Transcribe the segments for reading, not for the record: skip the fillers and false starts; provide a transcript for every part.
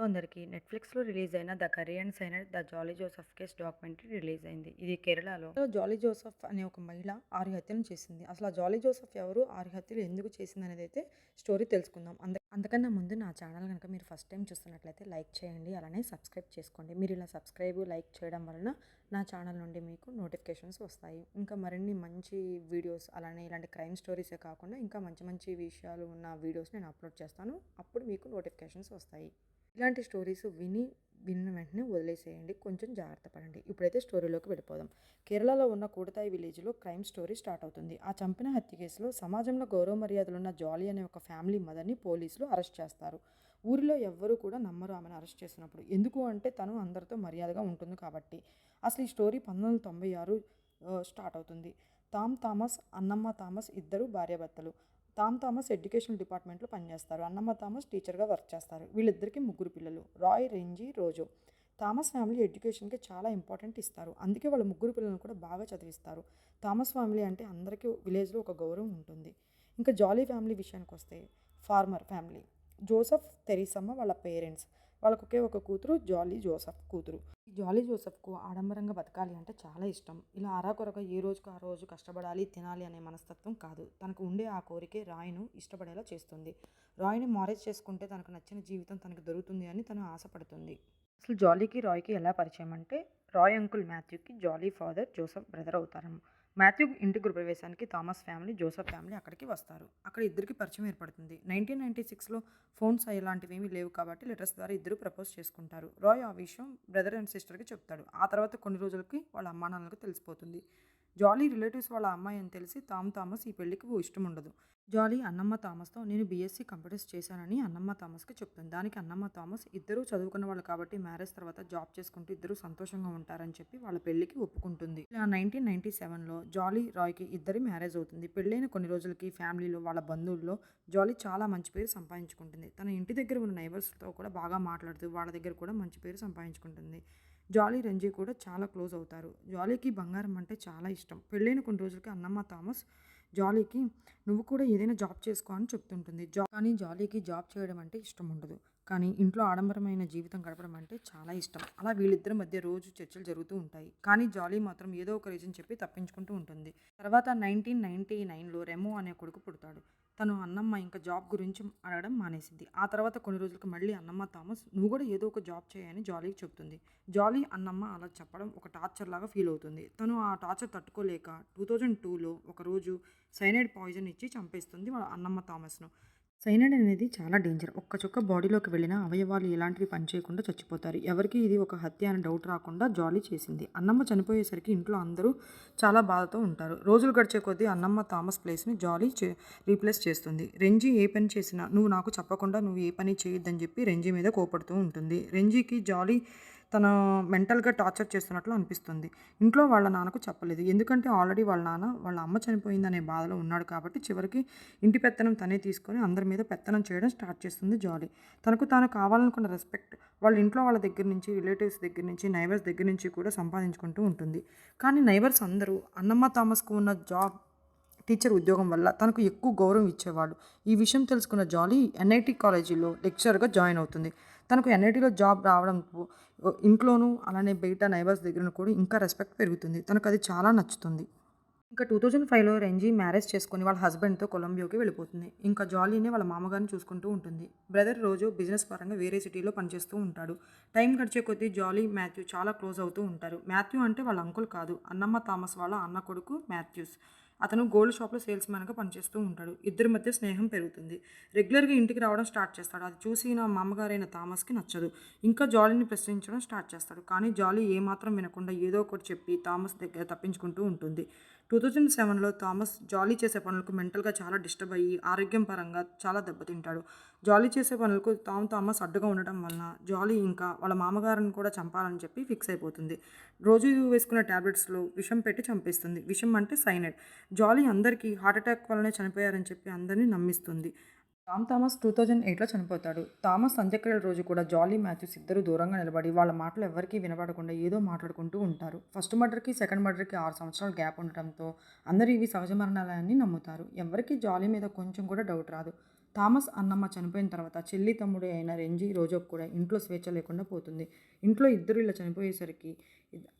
అందరికీ నెట్‌ఫ్లిక్స్‌లో రిలీజ్ అయిన 'the Korean cyanide the jolly Joseph case' documentary release అయింది. ఇది కేరళలో జాలీ జోసెఫ్ అనే ఒక మహిళ 6 హత్యలను చేసింది. అసలు ఆ జాలీ జోసెఫ్ ఎవరు? 6 హత్యలు ఎందుకు చేసిందనేదైతే స్టోరీ తెలుసుకుందాం. అంతకన్నా ముందు నా ఛానల్ గనుక మీరు ఫస్ట్ టైం చూస్తున్నట్లయితే లైక్ చేయండి. అలానే సబ్స్క్రైబ్ చేసుకోండి. మీరు ఇలా సబ్స్క్రైబ్, లైక్ చేయడం వలన నా ఛానల్ నుండి మీకు నోటిఫికేషన్స్ వస్తాయి. ఇంకా మరిన్ని మంచి వీడియోస్ అలానే ఇలాంటి క్రైమ్ స్టోరీసే కాకుండా ఇంకా మంచి మంచి విషయాలు ఉన్న వీడియోస్ నేను అప్లోడ్ చేస్తాను. అప్పుడు మీకు నోటిఫికేషన్స్ వస్తాయి. ఇలాంటి స్టోరీస్ విన్న వెంటనే వదిలేసేయండి. కొంచెం జాగ్రత్త పడండి. ఇప్పుడైతే స్టోరీలోకి వెళ్ళిపోదాం. కేరళలో ఉన్న కూడతాయి విలేజ్లో క్రైమ్ స్టోరీ స్టార్ట్ అవుతుంది. ఆ చంపిన హత్య కేసులో సమాజంలో గౌరవ మర్యాదలున్న జాలీ అనే ఒక ఫ్యామిలీ మదర్ని పోలీసులు అరెస్ట్ చేస్తారు. ఊరిలో ఎవ్వరూ కూడా నమ్మరు ఆమెను అరెస్ట్ చేసినప్పుడు. ఎందుకు అంటే తను అందరితో మర్యాదగా ఉంటుంది కాబట్టి. అసలు ఈ స్టోరీ 1996 స్టార్ట్ అవుతుంది. థామస్, అన్నమ్మ థామస్ ఇద్దరు భార్యాభర్తలు. థామస్ ఎడ్యుకేషన్ డిపార్ట్మెంట్లో పనిచేస్తారు. అన్నమ్మ థామస్ టీచర్గా వర్క్ చేస్తారు. వీళ్ళిద్దరికి ముగ్గురు పిల్లలు, రాయ్, రెంజీ, రోజో. థామస్ ఫ్యామిలీ ఎడ్యుకేషన్కి చాలా ఇంపార్టెంట్ ఇస్తారు. అందుకే వాళ్ళ ముగ్గురు పిల్లలను కూడా బాగా చదివిస్తారు. థామస్ ఫ్యామిలీ అంటే అందరికీ విలేజ్లో ఒక గౌరవం ఉంటుంది. ఇంకా జాలీ ఫ్యామిలీ విషయానికి వస్తే ఫార్మర్ ఫ్యామిలీ. జోసెఫ్, తెరీసమ్మ వాళ్ళ పేరెంట్స్. వాళ్ళకు ఒకే ఒక కూతురు, జాలీ జోసెఫ్ కూతురు. ఈ జాలీ జోసెఫ్కు ఆడంబరంగా బతకాలి అంటే చాలా ఇష్టం. ఇలా అరాకొరగా ఏ రోజుకు ఆ రోజు కష్టపడాలి, తినాలి అనే మనస్తత్వం కాదు. తనకు ఉండే ఆ కోరికే రాయ్ను ఇష్టపడేలా చేస్తుంది. రాయ్ని మ్యారేజ్ చేసుకుంటే తనకు నచ్చిన జీవితం తనకు దొరుకుతుంది అని తను ఆశపడుతుంది. అసలు జాలీకి రాయ్కి ఎలా పరిచయం అంటే, రాయ్ అంకుల్ మాథ్యూకి జాలీ ఫాదర్ జోసెఫ్ బ్రదర్ అవుతారు. మాథ్యూ ఇంటి గృహప్రవేశానికి థామస్ ఫ్యామిలీ, జోసెఫ్ ఫ్యామిలీ అక్కడికి వస్తారు. అక్కడ ఇద్దరికి పరిచయం ఏర్పడుతుంది. 1996లో ఫోన్స్ అలాంటివి ఏమీ లేవు కాబట్టి లెటర్స్ ద్వారా ఇద్దరు ప్రపోజ్ చేసుకుంటారు. రాయ్ ఆ విషయం బ్రదర్ అండ్ సిస్టర్కి చెప్తాడు. ఆ తర్వాత కొన్ని రోజులకి వాళ్ళ అమ్మానాన్నలకు తెలిసిపోతుంది. జాలీ రిలేటివ్స్ వాళ్ళ అమ్మాయి అని తెలిసి థామస్ ఈ పెళ్లికి ఇష్టం ఉండదు. జాలీ అన్నమ్మ థామస్తో నేను బీఎస్సీ కంప్యూటర్స్ చేశానని అన్నమ్మ థామస్కి చెప్తుంది. దానికి అన్నమ్మ థామస్ ఇద్దరూ చదువుకున్న వాళ్ళు కాబట్టి మ్యారేజ్ తర్వాత జాబ్ చేసుకుంటూ ఇద్దరు సంతోషంగా ఉంటారని చెప్పి వాళ్ళ పెళ్లికి ఒప్పుకుంటుంది. ఇలా 1997లో జాలీ, రాయ్కి ఇద్దరి మ్యారేజ్ అవుతుంది. పెళ్ళైన కొన్ని రోజులకి ఫ్యామిలీలో వాళ్ళ బంధువుల్లో జాలీ చాలా మంచి పేరు సంపాదించుకుంటుంది. తన ఇంటి దగ్గర ఉన్న నైబర్స్తో కూడా బాగా మాట్లాడుతూ వాళ్ళ దగ్గర కూడా మంచి పేరు సంపాదించుకుంటుంది. జాలీ, రెంజీ కూడా చాలా క్లోజ్ అవుతారు. జాలీకి బంగారం అంటే చాలా ఇష్టం. పెళ్ళైన కొన్ని రోజులకి అన్నమ్మ థామస్ జాలీకి నువ్వు కూడా ఏదైనా జాబ్ చేసుకో అని చెప్తుంటుంది. కానీ జాలీకి జాబ్ చేయడం అంటే ఇష్టం ఉండదు. కానీ ఇంట్లో ఆడంబరమైన జీవితం గడపడం అంటే చాలా ఇష్టం. అలా వీళ్ళిద్దరి మధ్య రోజు చర్చలు జరుగుతూ ఉంటాయి. కానీ జాలీ మాత్రం ఏదో ఒక రీజన్ చెప్పి తప్పించుకుంటూ ఉంటుంది. తర్వాత 1999లో రెమో అనే కొడుకు పుడతాడు. తను అన్నమ్మ ఇంకా జాబ్ గురించి అడగడం మానేసింది. ఆ తర్వాత కొన్ని రోజులకు మళ్ళీ అన్నమ్మ థామస్ నువ్వు కూడా ఏదో ఒక జాబ్ చేయని జాలీకి చెప్తుంది. జాలీ అన్నమ్మ అలా చెప్పడం ఒక టార్చర్ లాగా ఫీల్ అవుతుంది. తను ఆ టార్చర్ తట్టుకోలేక 2002లో ఒకరోజు సైనైడ్ పాయిజన్ ఇచ్చి చంపేస్తుంది వాళ్ళ అన్నమ్మ థామస్ను. సైనైడ్ అనేది చాలా డేంజర్. ఒక్క చుక్క బాడీలోకి వెళ్ళిన అవయవాలు ఎలాంటివి పనిచేయకుండా చచ్చిపోతారు. ఎవరికి ఇది ఒక హత్య అని డౌట్ రాకుండా జాలీ చేసింది. అన్నమ్మ చనిపోయేసరికి ఇంట్లో అందరూ చాలా బాధతో ఉంటారు. రోజులు గడిచే కొద్దీ అన్నమ్మ థామస్ ప్లేస్ని జాలీ రీప్లేస్ చేస్తుంది. రెంజీ ఏ పని చేసినా నువ్వు నాకు చెప్పకుండా నువ్వు ఏ పని చేయొద్దని చెప్పి రెంజీ మీద కోపడుతూ ఉంటుంది. రెంజీకి జాలీ తన మెంటల్గా టార్చర్ చేస్తున్నట్లు అనిపిస్తుంది. ఇంట్లో వాళ్ళ నాన్నకు చెప్పలేదు. ఎందుకంటే ఆల్రెడీ వాళ్ళ నాన్న వాళ్ళ అమ్మ చనిపోయిందనే బాధలో ఉన్నాడు కాబట్టి చివరికి ఇంటి పెత్తనం తనే తీసుకొని అందరి మీద పెత్తనం చేయడం స్టార్ట్ చేస్తుంది జాలీ. తనకు తాను కావాలనుకున్న రెస్పెక్ట్ వాళ్ళ ఇంట్లో వాళ్ళ దగ్గర నుంచి, రిలేటివ్స్ దగ్గర నుంచి, నైబర్స్ దగ్గర నుంచి కూడా సంపాదించుకుంటూ ఉంటుంది. కానీ నైబర్స్ అందరూ అన్నమ్మ థామస్కు ఉన్న టీచర్ ఉద్యోగం వల్ల తనకు ఎక్కువ గౌరవం ఇచ్చేవాడు. ఈ విషయం తెలుసుకున్న జాలీ ఎన్ఐటి కాలేజీలో లెక్చరర్గా జాయిన్ అవుతుంది. తనకు ఎన్ఐటీలో జాబ్ రావడంతో ఇంట్లోనూ అలానే బయట నైబర్స్ దగ్గర కూడా ఇంకా రెస్పెక్ట్ పెరుగుతుంది. తనకు అది చాలా నచ్చుతుంది. ఇంకా 2005లో రెంజీ మ్యారేజ్ చేసుకొని వాళ్ళ హస్బెండ్తో కొలంబియాకి వెళ్ళిపోతుంది. ఇంకా జాలీనే వాళ్ళ మామగారిని చూసుకుంటూ ఉంటుంది. బ్రదర్ రోజు బిజినెస్ పరంగా వేరే సిటీలో పనిచేస్తూ ఉంటాడు. టైం గడిచే కొద్దీ జాలీ, మాథ్యూ చాలా క్లోజ్ అవుతూ ఉంటారు. మాథ్యూ అంటే వాళ్ళ అంకుల్ కాదు, అన్నమ్మ థామస్ వాళ్ళ అన్న కొడుకు మాథ్యూస్. అతను గోల్డ్ షాప్లో సేల్స్ మ్యాన్గా పనిచేస్తూ ఉంటాడు. ఇద్దరి మధ్య స్నేహం పెరుగుతుంది. రెగ్యులర్గా ఇంటికి రావడం స్టార్ట్ చేస్తాడు. అది చూసి నా మామగారైన థామస్కి నచ్చదు. ఇంకా జాలీని ప్రశ్నించడం స్టార్ట్ చేస్తాడు. కానీ జాలీ ఏమాత్రం వినకుండా ఏదో ఒకటి చెప్పి థామస్ దగ్గర తప్పించుకుంటూ ఉంటుంది. 2007లో థామస్ జాలీ చేసే పనులకు మెంటల్గా చాలా డిస్టర్బ్ అయ్యి ఆరోగ్యం పరంగా చాలా దెబ్బతింటాడు. జాలీ చేసే పనులకు థామస్ అడ్డుగా ఉండటం వలన జాలీ ఇంకా వాళ్ళ మామగారిని కూడా చంపాలని చెప్పి ఫిక్స్ అయిపోతుంది. రోజు వేసుకునే టాబ్లెట్స్లో విషం పెట్టి చంపేస్తుంది. విషం అంటే సైనైడ్. జాలీ అందరికీ హార్ట్అటాక్ వల్లనే చనిపోయారని చెప్పి అందరినీ నమ్మిస్తుంది. థామస్ 2008లో చనిపోతాడు. థామస్ అంత్యక్రియల రోజు కూడా జాలీ, మాథ్యూస్ ఇద్దరు దూరంగా నిలబడి వాళ్ళ మాటలు ఎవరికీ వినపడకుండా ఏదో మాట్లాడుకుంటూ ఉంటారు. ఫస్ట్ మర్డర్కి సెకండ్ మర్డర్కి 6 సంవత్సరాల గ్యాప్ ఉండటంతో అందరూ ఇవి సహజ మరణాలని నమ్ముతారు. ఎవరికి జాలీ మీద కొంచెం కూడా డౌట్ రాదు. థామస్ అన్నమ్మ చనిపోయిన తర్వాత చెల్లి తమ్ముడు అయిన రెంజీ రోజోకు కూడా ఇంట్లో స్వేచ్ఛ లేకుండా పోతుంది. ఇంట్లో ఇద్దరు ఇలా చనిపోయేసరికి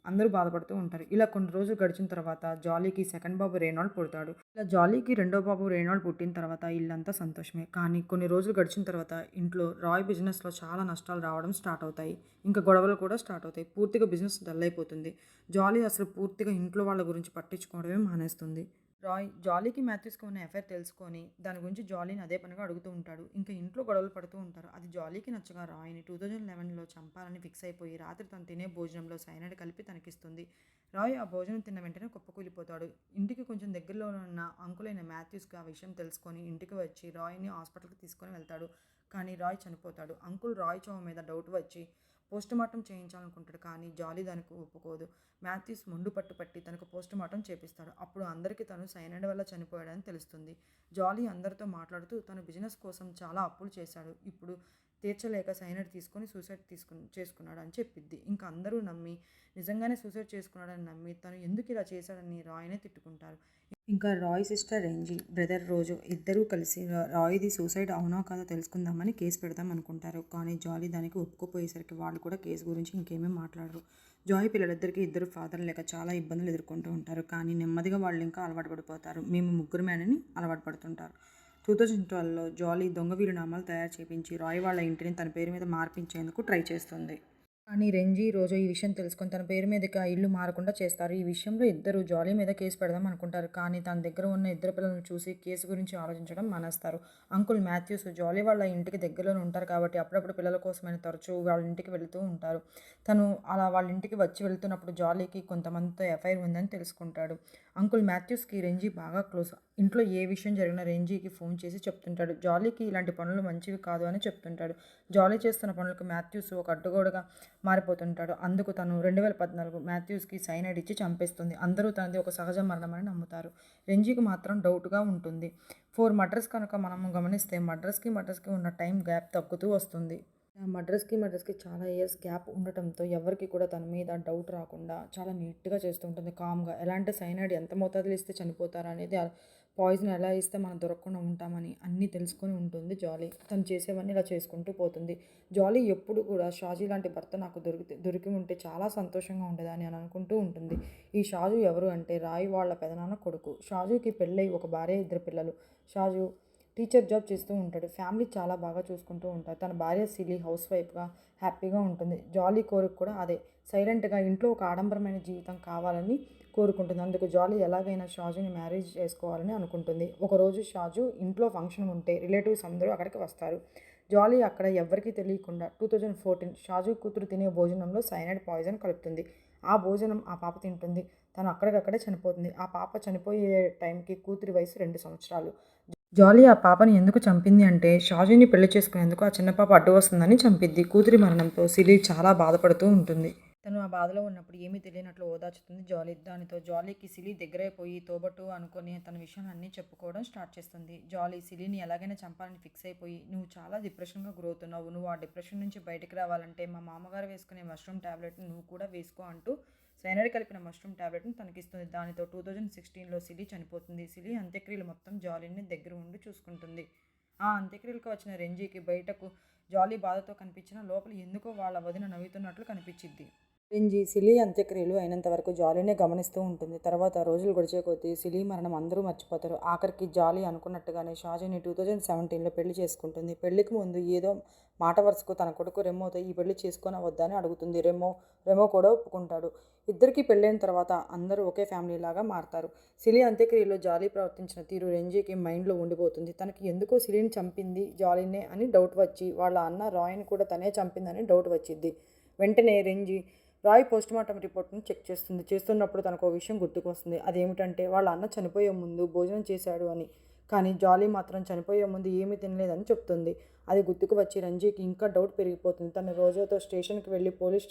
అందరూ బాధపడుతూ ఉంటారు. ఇలా కొన్ని రోజులు గడిచిన తర్వాత జాలీకి సెకండ్ బాబు రేనాల్డ్ పుడతాడు. ఇలా జాలీకి రెండో బాబు రేనాల్డ్ పుట్టిన తర్వాత ఇల్లంతా సంతోషమే. కానీ కొన్ని రోజులు గడిచిన తర్వాత ఇంట్లో రాయ్ బిజినెస్లో చాలా నష్టాలు రావడం స్టార్ట్ అవుతాయి. ఇంకా గొడవలు కూడా స్టార్ట్ అవుతాయి. పూర్తిగా బిజినెస్ డల్ అయిపోతుంది. జాలీ అసలు పూర్తిగా ఇంట్లో వాళ్ళ గురించి పట్టించుకోవడమే మానేస్తుంది. రాయ్ జాలీకి మాథ్యూస్కి ఉన్న ఎఫైర్ తెలుసుకొని దాని గురించి జాలీని అదే పనిగా అడుగుతూ ఉంటాడు. ఇంకా ఇంట్లో గొడవలు పడుతూ ఉంటారు. అది జాలీకి నచ్చగా రాయ్ని 2011లో చంపాలని ఫిక్స్ అయిపోయి రాత్రి తను తినే భోజనంలో సైనైడ్ కలిపి తనకిస్తుంది. రాయ్ ఆ భోజనం తిన్న వెంటనే కుప్పకూలిపోతాడు. ఇంటికి కొంచెం దగ్గరలో ఉన్న అంకులైన మాథ్యూస్కి ఆ విషయం తెలుసుకొని ఇంటికి వచ్చి రాయ్ని హాస్పిటల్కి తీసుకొని వెళ్తాడు. కానీ రాయ్ చనిపోతాడు. అంకుల్ రాయ్ చావు మీద డౌట్ వచ్చి పోస్టుమార్టం చేయించాలనుకుంటాడు. కానీ జాలీ దానికి ఒప్పుకోదు. మాథ్యూస్ మొండు పట్టి తనకు పోస్టుమార్టం చేపిస్తాడు. అప్పుడు అందరికీ తను సైనైడ్ వల్ల చనిపోయాడని తెలుస్తుంది. జాలీ అందరితో మాట్లాడుతూ తను బిజినెస్ కోసం చాలా అప్పులు చేశాడు. ఇప్పుడు తీర్చలేక సైనైడ్ తీసుకొని సూసైడ్ చేసుకున్నాడు అని చెప్పిద్ది. ఇంకా అందరూ నమ్మి నిజంగానే సూసైడ్ చేసుకున్నాడని నమ్మి తను ఎందుకు ఇలా చేశాడని రాయ్నే తిట్టుకుంటారు. ఇంకా రాయ్ సిస్టర్ రెంజీ, బ్రదర్ రోజో ఇద్దరూ కలిసి రాయ్ది సూసైడ్ అవునో కాదో తెలుసుకుందామని కేసు పెడదాం అనుకుంటారు. కానీ జాలీ దానికి ఒప్పుకోపోయేసరికి వాళ్ళు కూడా కేసు గురించి ఇంకేమీ మాట్లాడరు. జాయ్ పిల్లలిద్దరికీ ఇద్దరు ఫాదర్ లేక చాలా ఇబ్బందులు ఎదుర్కొంటూ ఉంటారు. కానీ నెమ్మదిగా వాళ్ళు ఇంకా అలవాటు పడిపోతారు. మేము ముగ్గురమేనని అలవాటు పడుతుంటారు. 2012లో జాలీ దొంగ వీలునామాలు తయారు చేయించి రాయ్ వాళ్ళ ఇంటిని తన పేరు మీద మార్పించేందుకు ట్రై చేస్తుంది. కానీ రెంజీ, రోజో ఈ విషయం తెలుసుకొని తన పేరు మీదకి ఆ ఇల్లు మారకుండా చేస్తారు. ఈ విషయంలో ఇద్దరు జాలీ మీద కేసు పెడదాం అనుకుంటారు. కానీ తన దగ్గర ఉన్న ఇద్దరు పిల్లలను చూసి కేసు గురించి ఆలోచించడం మానేస్తారు. అంకుల్ మాథ్యూస్ జాలీ వాళ్ళ ఇంటికి దగ్గరలోనే ఉంటారు కాబట్టి అప్పుడప్పుడు పిల్లల కోసమైనా తరచూ వాళ్ళ ఇంటికి వెళుతూ ఉంటారు. తను అలా వాళ్ళ ఇంటికి వచ్చి వెళ్తున్నప్పుడు జాలీకి కొంతమందితో ఎఫ్ఐఆర్ ఉందని తెలుసుకుంటాడు. అంకుల్ మాథ్యూస్కి రెంజీ బాగా క్లోజ్. ఇంట్లో ఏ విషయం జరిగినా రెంజీకి ఫోన్ చేసి చెప్తుంటాడు. జాలీకి ఇలాంటి పనులు మంచివి కాదు అని చెప్తుంటాడు. జాలీ చేస్తున్న పనులకు మాథ్యూస్ ఒక అడ్డుగోడగా మారిపోతుంటాడు. అందుకు తను 2014 మాథ్యూస్కి సైనైడ్ ఇచ్చి చంపేస్తుంది. అందరూ తనది ఒక సహజ మరణమని నమ్ముతారు. రెంజీకి మాత్రం డౌట్గా ఉంటుంది. 4 మర్డర్స్ కనుక మనం గమనిస్తే మర్డర్స్కి ఉన్న టైం గ్యాప్ తగ్గుతూ వస్తుంది. మర్డర్స్కి చాలా ఇయర్స్ గ్యాప్ ఉండటంతో ఎవరికి కూడా తన మీద డౌట్ రాకుండా చాలా నీట్గా చేస్తుంటుంది. కామ్గా ఎలాంటి సైనైడ్ ఎంత మోతాదులో ఇస్తే చనిపోతారా అనేది, పాయిజన్ ఎలా ఇస్తే మనం దొరకకుండా ఉంటామని అన్నీ తెలుసుకొని ఉంటుంది జాలీ. తను చేసేవన్నీ ఇలా చేసుకుంటూ పోతుంది. జాలీ ఎప్పుడు కూడా షాజీ లాంటి భర్త నాకు దొరికి ఉంటే చాలా సంతోషంగా ఉండేదని అని అనుకుంటూ ఉంటుంది. ఈ షాజు ఎవరు అంటే రాయ్ వాళ్ళ పెదనాన్న కొడుకు. షాజుకి పెళ్ళై ఒక భార్య, 2 పిల్లలు. షాజు టీచర్ జాబ్ చేస్తూ ఉంటాడు. ఫ్యామిలీ చాలా బాగా చూసుకుంటూ ఉంటారు. తన భార్య సిలీ హౌస్ వైఫ్గా హ్యాపీగా ఉంటుంది. జాలీ కోరిక కూడా అదే. సైలెంట్గా ఇంట్లో ఒక ఆడంబరమైన జీవితం కావాలని కోరుకుంటుంది. అందుకు జాలీ ఎలాగైనా షాజుని మ్యారేజ్ చేసుకోవాలని అనుకుంటుంది. ఒకరోజు షాజు ఇంట్లో ఫంక్షన్ ఉంటే రిలేటివ్స్ అందరూ అక్కడికి వస్తారు. జాలీ అక్కడ ఎవ్వరికీ తెలియకుండా 2014 షాజు కూతురు తినే భోజనంలో సైనైడ్ పాయిజన్ కలుపుతుంది. ఆ భోజనం ఆ పాప తింటుంది. తను అక్కడికక్కడే చనిపోతుంది. ఆ పాప చనిపోయే టైంకి కూతురి వయసు 2 సంవత్సరాలు. జాలీ ఆ పాపని ఎందుకు చంపింది అంటే షాజీని పెళ్లి చేసుకునేందుకు ఆ చిన్న పాప అడ్డు వస్తుందని చంపిద్ది. కూతురి మరణంతో సిలీ చాలా బాధపడుతూ ఉంటుంది. తను ఆ బాధలో ఉన్నప్పుడు ఏమీ తెలియనట్లు ఓదార్చుతుంది జాలీ. దానితో జాలీకి సిలీ దగ్గరైపోయి తోబట్టు అనుకొని తన విషయాలన్నీ చెప్పుకోవడం స్టార్ట్ చేస్తుంది. జాలీ సిలీని ఎలాగైనా చంపాలని ఫిక్స్ అయిపోయి, నువ్వు చాలా డిప్రెషన్గా గురవుతున్నావు. నువ్వు ఆ డిప్రెషన్ నుంచి బయటకు రావాలంటే మా మామగారు వేసుకునే మష్రూమ్ టాబ్లెట్ని నువ్వు కూడా వేసుకో అంటూ సైనైడ్ కలిపిన మష్రూమ్ టాబ్లెట్ని తనకిస్తుంది. దానితో 2016లో సిలీ చనిపోతుంది. సిలీ అంత్యక్రియలు మొత్తం జాలీని దగ్గర ఉండి చూసుకుంటుంది. ఆ అంత్యక్రియలకు వచ్చిన రెంజీకి బయటకు జాలీ బాధతో కనిపించినా లోపల ఎందుకో వాళ్ళ వదిన నవ్వుతున్నట్లు కనిపించిద్ది. రెంజీ సిలీ అంత్యక్రియలు అయినంత వరకు జాలీనే గమనిస్తూ ఉంటుంది. తర్వాత రోజులు గడిచే కొద్దీ సిలీ మరణం అందరూ మర్చిపోతారు. ఆఖరికి జాలీ అనుకున్నట్టుగానే షాజీని 2017లో పెళ్లి చేసుకుంటుంది. పెళ్లికి ముందు ఏదో మాట వరుసకు తన కొడుకు రెమోతో ఈ పెళ్లి చేసుకొని వద్దా అని అడుగుతుంది. రెమో కూడా ఒప్పుకుంటాడు. ఇద్దరికీ పెళ్ళైన తర్వాత అందరూ ఒకే ఫ్యామిలీ లాగా మారతారు. సిలీ అంత్యక్రియలో జాలీ ప్రవర్తించిన తీరు రెంజీకి మైండ్లో ఉండిపోతుంది. తనకి ఎందుకో సిలీని చంపింది జాలీనే అని డౌట్ వచ్చి వాళ్ళ అన్న రాయ్ని కూడా తనే చంపిందని డౌట్ వచ్చింది. వెంటనే రెంజీ రాయ్ పోస్టుమార్టం రిపోర్ట్ని చెక్ చేస్తున్నప్పుడు తనకు ఒక విషయం గుర్తుకు వస్తుంది. అదేమిటంటే వాళ్ళ అన్న చనిపోయే ముందు భోజనం చేశాడు అని. కానీ జాలీ మాత్రం చనిపోయే ముందు ఏమీ తినలేదని చెప్తుంది. అది గుర్తుకు వచ్చి రంజీకి ఇంకా డౌట్ పెరిగిపోతుంది. తను రోజుతో స్టేషన్కి వెళ్ళి పోలీస్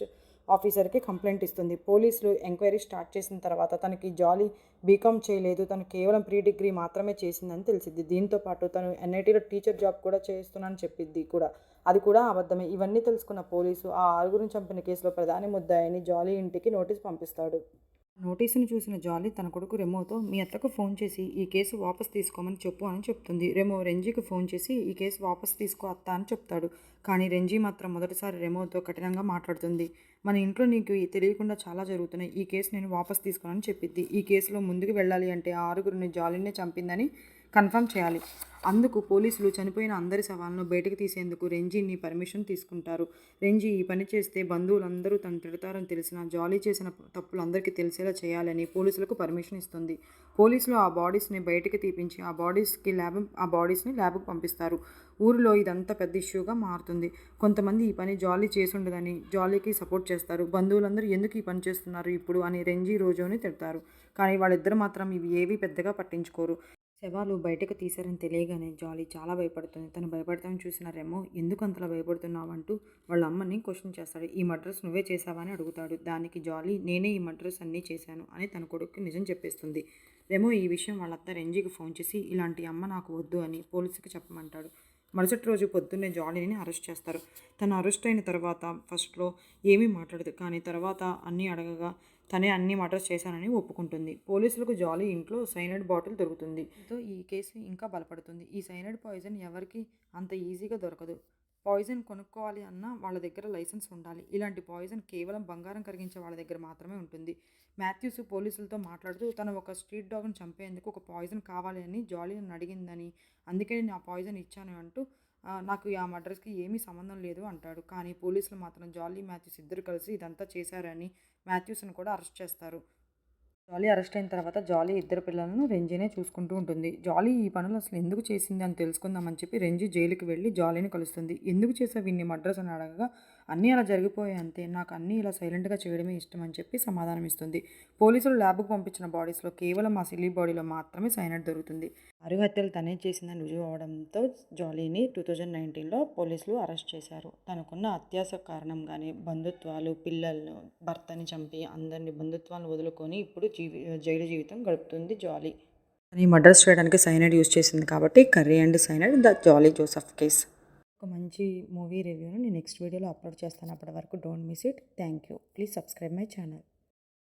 ఆఫీసర్కి కంప్లైంట్ ఇస్తుంది. పోలీసులు ఎంక్వైరీ స్టార్ట్ చేసిన తర్వాత తనకి జాలీ బీకామ్ చేయలేదు, తను కేవలం ప్రీ డిగ్రీ మాత్రమే చేసిందని తెలిసింది. దీంతో పాటు తను ఎన్ఐటీలో టీచర్ జాబ్ కూడా చేస్తున్నానని చెప్పింది కూడా. అది కూడా అబద్ధమే. ఇవన్నీ తెలుసుకున్న పోలీసు ఆ 6గురిని చంపిన కేసులో ప్రధాని ముద్దాయిని జాలీ ఇంటికి నోటీస్ పంపిస్తాడు. నోటీసును చూసిన జాలీ తన కొడుకు రెమోతో మీ అత్తకు ఫోన్ చేసి ఈ కేసు వాపస్ తీసుకోమని చెప్పు అని చెప్తుంది. రెమో రెంజీకి ఫోన్ చేసి ఈ కేసు వాపస్ తీసుకో అత్త అని చెప్తాడు. కానీ రెంజీ మాత్రం మొదటిసారి రెమోతో కఠినంగా మాట్లాడుతుంది. మన ఇంట్లో నీకు తెలియకుండా చాలా జరుగుతున్నాయి. ఈ కేసు నేను వాపస్ తీసుకోనని చెప్పిద్ది. ఈ కేసులో ముందుకు వెళ్ళాలి అంటే ఆ ఆరుగురిని జాలీనే చంపిందని కన్ఫర్మ్ చేయాలి. అందుకు పోలీసులు చనిపోయిన అందరి శవాలను బయటకు తీసేందుకు రెంజీని పర్మిషన్ తీసుకుంటారు. రెంజీ ఈ పని చేస్తే బంధువులందరూ తను తిడతారని తెలిసినా జాలీ చేసిన తప్పులు అందరికీ తెలిసేలా చేయాలని పోలీసులకు పర్మిషన్ ఇస్తుంది. పోలీసులు ఆ బాడీస్ని బయటకు తీపించి ఆ బాడీస్ని ల్యాబ్కు పంపిస్తారు. ఊరిలో ఇదంతా పెద్ద ఇష్యూగా మారుతుంది. కొంతమంది ఈ పని జాలీ చేసుండదని జాలీకి సపోర్ట్ చేస్తారు. బంధువులందరూ ఎందుకు ఈ పని చేస్తున్నారు ఇప్పుడు అని రెంజీ రోజోని తిడతారు. కానీ వాళ్ళిద్దరు మాత్రం ఇవి ఏవీ పెద్దగా పట్టించుకోరు. శవాలు బయటకు తీశారని తెలియగానే జాలీ చాలా భయపడుతుంది. తను భయపడతాం చూసిన రెమో ఎందుకు అంతలా భయపడుతున్నావు అంటూ వాళ్ళ అమ్మని క్వశ్చన్ చేస్తాడు. ఈ మర్డర్స్ నువ్వే చేశావా అని అడుగుతాడు. దానికి జాలీ నేనే ఈ మర్డర్స్ అన్నీ చేశాను అని తన కొడుకు నిజం చెప్పేస్తుంది. రెమో ఈ విషయం వాళ్ళ అత్త రెంజీకి ఫోన్ చేసి ఇలాంటి అమ్మ నాకు వద్దు అని పోలీసుకి చెప్పమంటాడు. మరుసటి రోజు పొద్దున్నే జాలీని అరెస్ట్ చేస్తారు. తను అరెస్ట్ అయిన తర్వాత ఫస్ట్లో ఏమీ మాట్లాడదు. కానీ తర్వాత అన్నీ అడగగా తనే అన్ని మర్డర్స్ చేశానని ఒప్పుకుంటుంది. పోలీసులకు జాలీ ఇంట్లో సైనైడ్ బాటిల్ దొరుకుతుంది. ఈ కేసు ఇంకా బలపడుతుంది. ఈ సైనైడ్ పాయిజన్ ఎవరికి అంత ఈజీగా దొరకదు. పాయిజన్ కొనుక్కోవాలి అన్నా వాళ్ళ దగ్గర లైసెన్స్ ఉండాలి. ఇలాంటి పాయిజన్ కేవలం బంగారం కరిగించే వాళ్ళ దగ్గర మాత్రమే ఉంటుంది. మాథ్యూస్ పోలీసులతో మాట్లాడుతూ తను ఒక స్ట్రీట్ డాగ్ను చంపేందుకు ఒక పాయిజన్ కావాలి అని జాలీ నన్ను అడిగిందని, అందుకే నేను ఆ పాయిజన్ ఇచ్చాను అంటూ నాకు ఆ మర్డర్స్కి ఏమీ సంబంధం లేదు అంటాడు. కానీ పోలీసులు మాత్రం జాలీ మాథ్యూస్ ఇద్దరు కలిసి ఇదంతా చేశారని మాథ్యూస్ను కూడా అరెస్ట్ చేస్తారు. జాలీ అరెస్ట్ అయిన తర్వాత జాలీ ఇద్దరు పిల్లలను రెంజీనే చూసుకుంటూ ఉంటుంది. జాలీ ఈ పనులు అసలు ఎందుకు చేసింది అని తెలుసుకుందామని చెప్పి రెంజీ జైలుకి వెళ్ళి జాలీని కలుస్తుంది. ఎందుకు చేసావు ఇన్ని మర్డర్స్ అని అడగగా అన్నీ అలా జరిగిపోయాయి అంతే, నాకు అన్నీ ఇలా సైలెంట్గా చేయడమే ఇష్టం అని చెప్పి సమాధానం ఇస్తుంది. పోలీసులు ల్యాబ్కు పంపించిన బాడీస్లో కేవలం ఆ సిల్లీ బాడీలో మాత్రమే సైనైడ్ దొరుకుతుంది. హత్యలు తనే చేసిందని రుజువు అవడంతో జాలీని 2019లో పోలీసులు అరెస్ట్ చేశారు. తనకున్న అత్యాస కారణంగానే బంధుత్వాలు, పిల్లలను, భర్తని చంపి అందరిని బంధుత్వాలను వదులుకొని ఇప్పుడు జైలు జీవితం గడుపుతుంది జాలీ. ఈ మర్డర్స్ చేయడానికి సైనైడ్ యూజ్ చేసింది కాబట్టి curry and cyanide the jolly Joseph case. ఒక మంచి మూవీ రివ్యూను నేను నెక్స్ట్ వీడియోలో అప్లోడ్ చేస్తాను. అప్పటి వరకు don't miss it. Thank you. Please subscribe my channel.